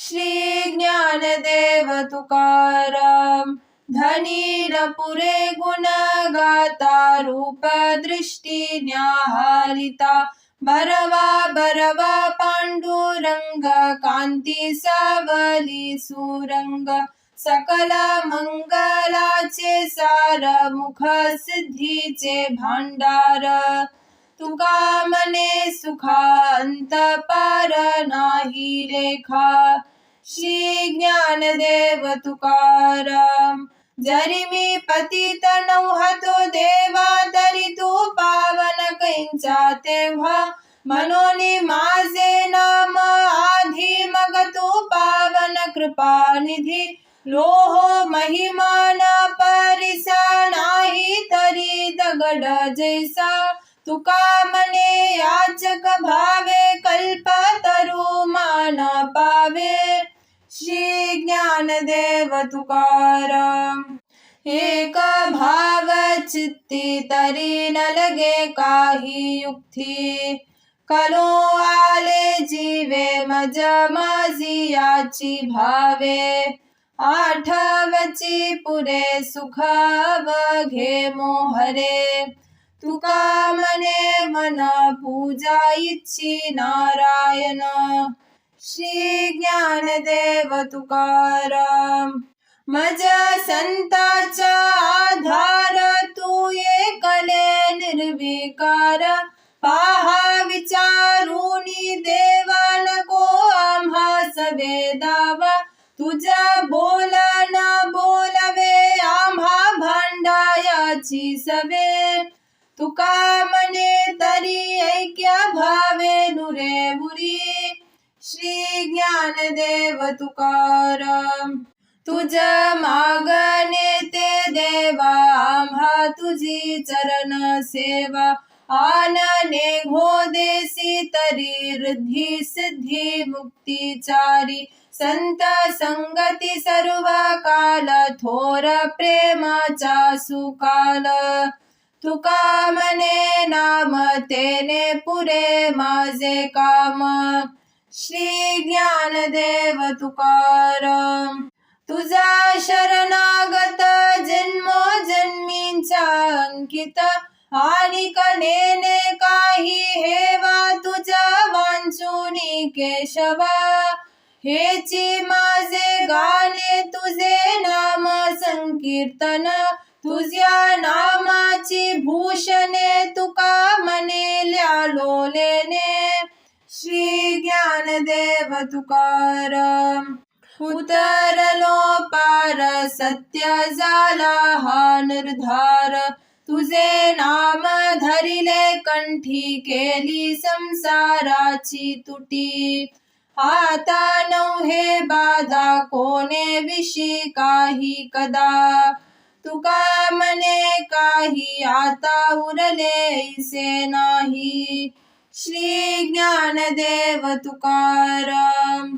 श्री ज्ञानदेव तुकाराम. धनी न पुरे गुण गाता, रूप दृष्टी न्याहारिता. भरवा भरवा पांडुरंग, कांती सावली सुरंग. सकल मंगलाचे सार, मुख सिद्धीचे भांडार. तुका मने सुखा अंत पार, नाही लेखा. श्री ज्ञानदेव तुकाराम. जरी मी पतित नव्हतो देवा, तरी तू पावन कैंचा तेव्हा. मनोनी माझे नाम आधी, मग तू पावन कृपानिधी. लोह महिमान परिसा, नाही तरी दगड जैसा. तुका मने याचक भावे, कल्पतरू मान पावे. श्री ज्ञानदेव तुकाराम. एक भाव चित्ती, तरी न लगे काही युक्ती. कलो आले जीवे, मज माझी याची भावे. आठवची पुरे सुख, अवघे मोहरे. तुका मने मन पूजा इच्छी नारायण. श्री ज्ञानदेव तुकाराम. मज संताचा आधार, तू एकले निर्विकार. पाहा विचारुनी देवा, नको आम्हास वेदावा. तुझा बोल न बोलवे, आम्हा भांडायाची सवे. तुका मने तरी ऐक्य भावे, नुरे बुरी. श्री ज्ञानदेव तुकाराम. तुझ मागणे ते देवा, आम्हा तुझी चरण सेवा. आनने घोदेसी, तरी रिद्धी सिद्धी मुक्तीचारी. संत संगती सर्व काल, थोर प्रेमाचा सुकाल. तुका मने नाम, तेने पुरे माझे काम. श्री ज्ञानदेव तुकाराम. तुझा शरणागत जन्मोजन्मींचा अंकित. आणि कनेने काही हेवा, तुझा वांचुनी केशवा. हेची माझे गाणे, तुझे नाम संकीर्तन. तुझ्या नामाची भूषणे, तुका मने ल्यालोलेने. श्री ज्ञानदेव तुकाराम. उतरलो पार, सत्य झाला हा निर्धार. तुझे नाम धरिले कंठी, केली संसाराची तुटी. आता नव्हे बाधा, कोणे विशी काही कदा. तुका मने काही आता उरले ऐसे नाही. श्री ज्ञानदेव तुकाराम.